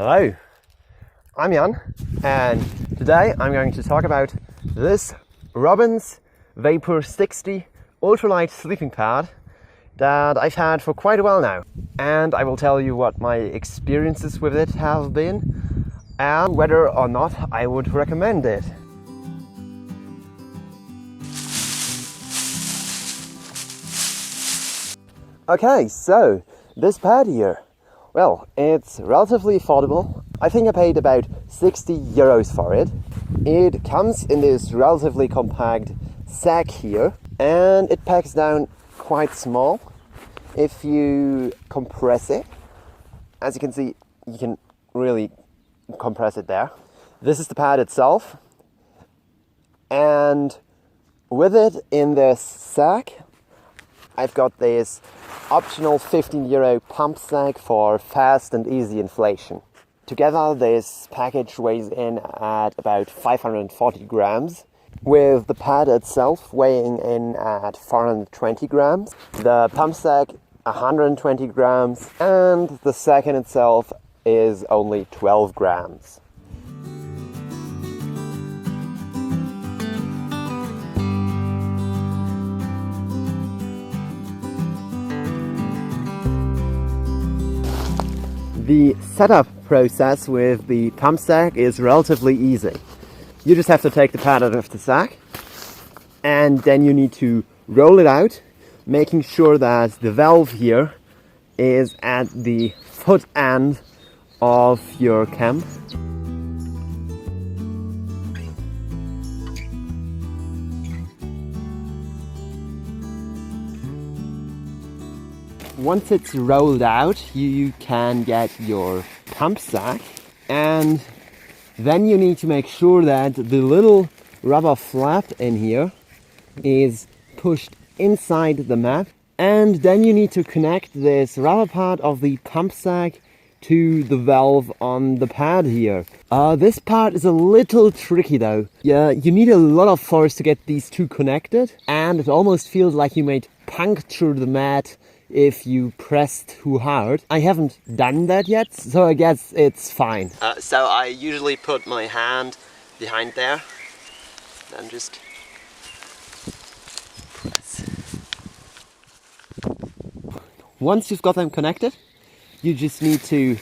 Hello, I'm Jan, and today I'm going to talk about this Robens Vapour 60 Ultralight sleeping pad that I've had for quite a while now. And I will tell you what my experiences with it have been and whether or not I would recommend it. Okay, so this pad here, well, it's relatively affordable. I think I paid about 60 euros for it. It comes in this relatively compact sack here, and it packs down quite small if you compress it. As you can see, you can really compress it there. This is the pad itself, and with it in this sack I've got this optional 15 euro pump sack for fast and easy inflation. Together this package weighs in at about 540 grams, with the pad itself weighing in at 420 grams, the pump sack 120 grams, and the sack in itself is only 12 grams. The setup process with the pump sack is relatively easy. You just have to take the pad out of the sack, and then you need to roll it out, making sure that the valve here is at the foot end of your camp. Once it's rolled out, you can get your pump sack, and then you need to make sure that the little rubber flap in here is pushed inside the mat, and then you need to connect this rubber part of the pump sack to the valve on the pad here. This part is a little tricky though. Yeah, you need a lot of force to get these two connected, and it almost feels like you might puncture the mat if you press too hard. I haven't done that yet, so I guess it's fine. So I usually put my hand behind there and just press. Once you've got them connected, you just need to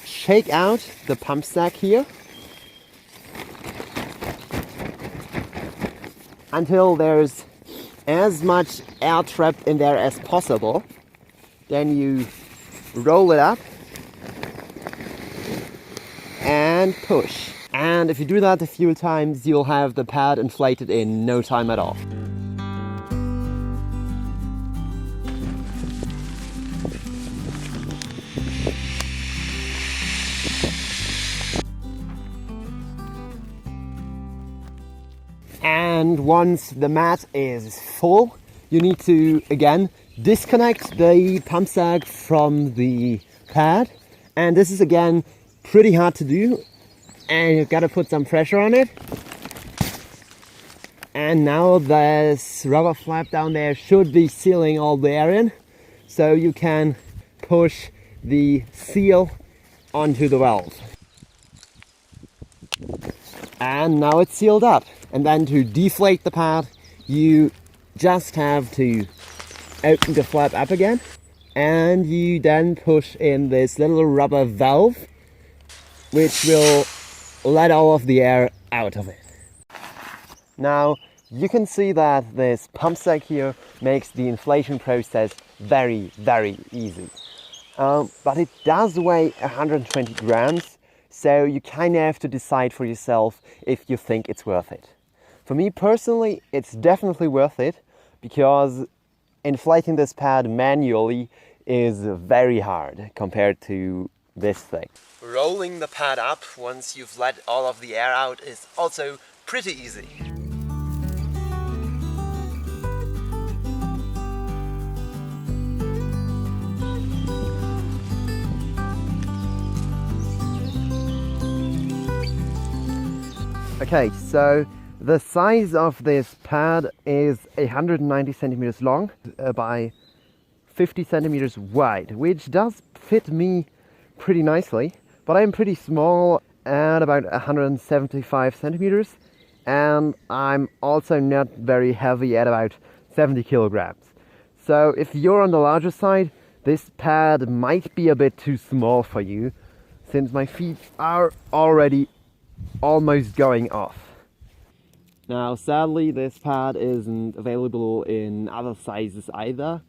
shake out the pump sack here until there's as much air trapped in there as possible. Then you roll it up and push. And if you do that a few times, you'll have the pad inflated in no time at all. And once the mat is full, you need to again disconnect the pump sack from the pad. And this is again pretty hard to do, and you've got to put some pressure on it. And now this rubber flap down there should be sealing all the air in, so you can push the seal onto the valve. And now it's sealed up. And then to deflate the pad, you just have to open the flap up again, and you then push in this little rubber valve, which will let all of the air out of it. Now you can see that this pump sack here makes the inflation process very, very easy. But it does weigh 120 grams, so you kind of have to decide for yourself if you think it's worth it. For me personally, it's definitely worth it, because inflating this pad manually is very hard compared to this thing. Rolling the pad up once you've let all of the air out is also pretty easy. Okay, so the size of this pad is 190 centimeters long by 50 centimeters wide, which does fit me pretty nicely, but I'm pretty small at about 175 centimeters, and I'm also not very heavy at about 70 kilograms. So if you're on the larger side, this pad might be a bit too small for you, since my feet are already almost going off. Now, sadly, this pad isn't available in other sizes either.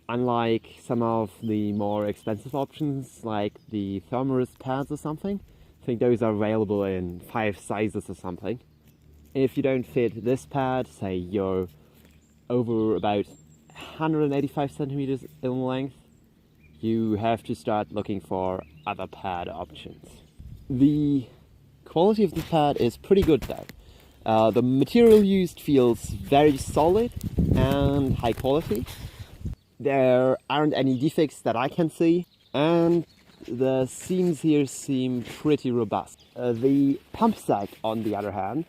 Unlike some of the more expensive options, like the Thermarest pads or something. I think those are available in 5 sizes or something. If you don't fit this pad, say you're over about 185 centimeters in length, you have to start looking for other pad options. The quality of the pad is pretty good though. The material used feels very solid and high quality. There aren't any defects that I can see, and the seams here seem pretty robust. The pumpsack, on the other hand,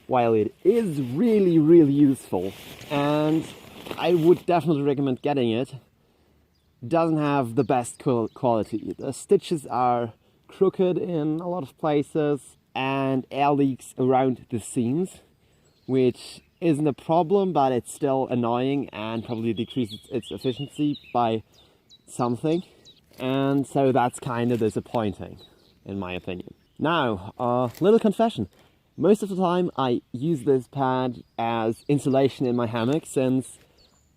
while it is really useful, and I would definitely recommend getting it, doesn't have the best quality. The stitches are crooked in a lot of places, and air leaks around the seams, which isn't a problem, but it's still annoying and probably decreases its efficiency by something. And so that's kind of disappointing, in my opinion. Now, a little confession. Most of the time I use this pad as insulation in my hammock, since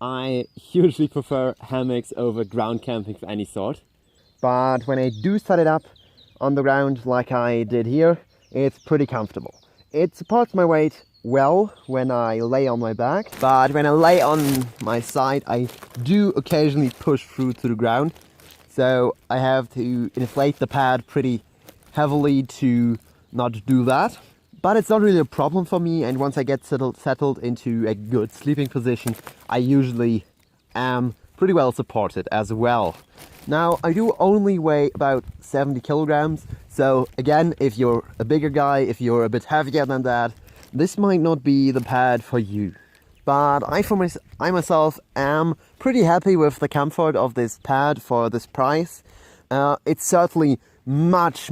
I hugely prefer hammocks over ground camping of any sort. But when I do set it up on the ground like I did here, it's pretty comfortable. It supports my weight well when I lay on my back, but when I lay on my side, I do occasionally push through to the ground. So I have to inflate the pad pretty heavily to not do that. But it's not really a problem for me, and once I get settled into a good sleeping position, I usually am pretty well supported as well. Now, I do only weigh about 70 kilograms, so again, if you're a bigger guy, if you're a bit heavier than that, this might not be the pad for you. But I myself am pretty happy with the comfort of this pad for this price. It's certainly much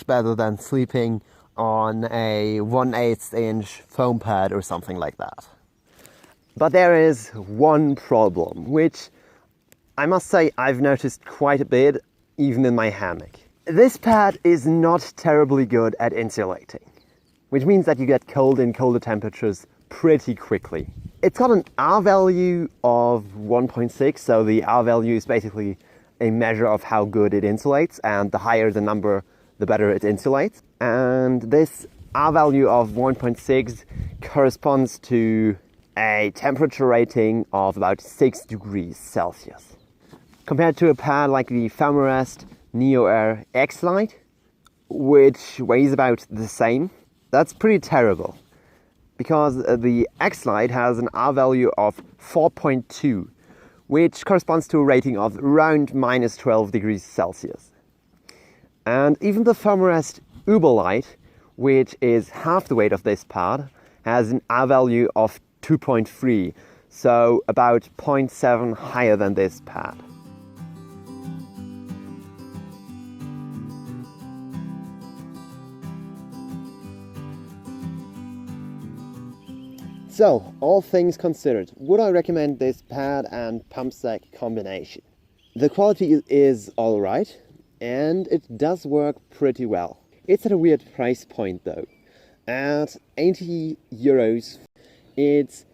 better than sleeping on a 1/8 inch foam pad or something like that. But there is one problem, which I must say I've noticed quite a bit, even in my hammock. This pad is not terribly good at insulating, which means that you get cold in colder temperatures pretty quickly. It's got an R value of 1.6, so the R value is basically a measure of how good it insulates, and the higher the number, the better it insulates. And this R value of 1.6 corresponds to a temperature rating of about 6 degrees Celsius. Compared to a pad like the Thermarest Neo Air X-Lite, which weighs about the same, that's pretty terrible. Because the X-Lite has an R value of 4.2, which corresponds to a rating of around minus 12 degrees Celsius. And even the Thermarest Ultralight, which is half the weight of this pad, has an R value of 2.3, so about 0.7 higher than this pad. So, all things considered, would I recommend this pad and pumpsack combination? The quality is alright, and it does work pretty well. It's at a weird price point though. At 80 euros, it's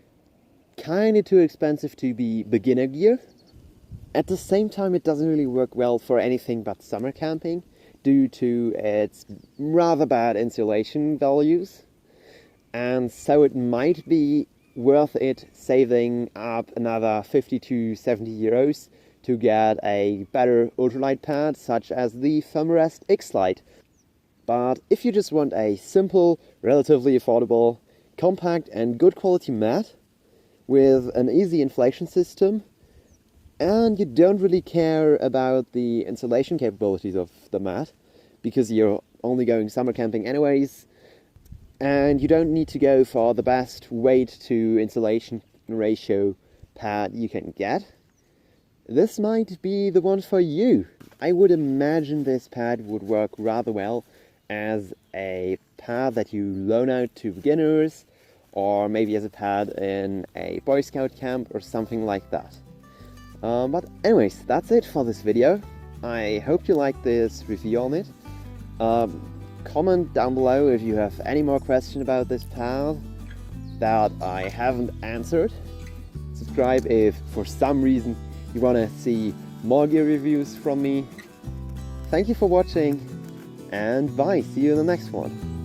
kinda too expensive to be beginner gear. At the same time, it doesn't really work well for anything but summer camping, due to its rather bad insulation values. And so it might be worth it saving up another 50 to 70 euros to get a better ultralight pad, such as the Thermarest X-Lite. But if you just want a simple, relatively affordable, compact and good quality mat with an easy inflation system, and you don't really care about the insulation capabilities of the mat, because you're only going summer camping anyways, and you don't need to go for the best weight to insulation ratio pad you can get, this might be the one for you. I would imagine this pad would work rather well as a pad that you loan out to beginners, or maybe as a pad in a Boy Scout camp or something like that. But anyways, that's it for this video. I hope you liked this review on it. Comment down below if you have any more questions about this pad that I haven't answered. Subscribe if for some reason you want to see more gear reviews from me. Thank you for watching, and bye, see you in the next one.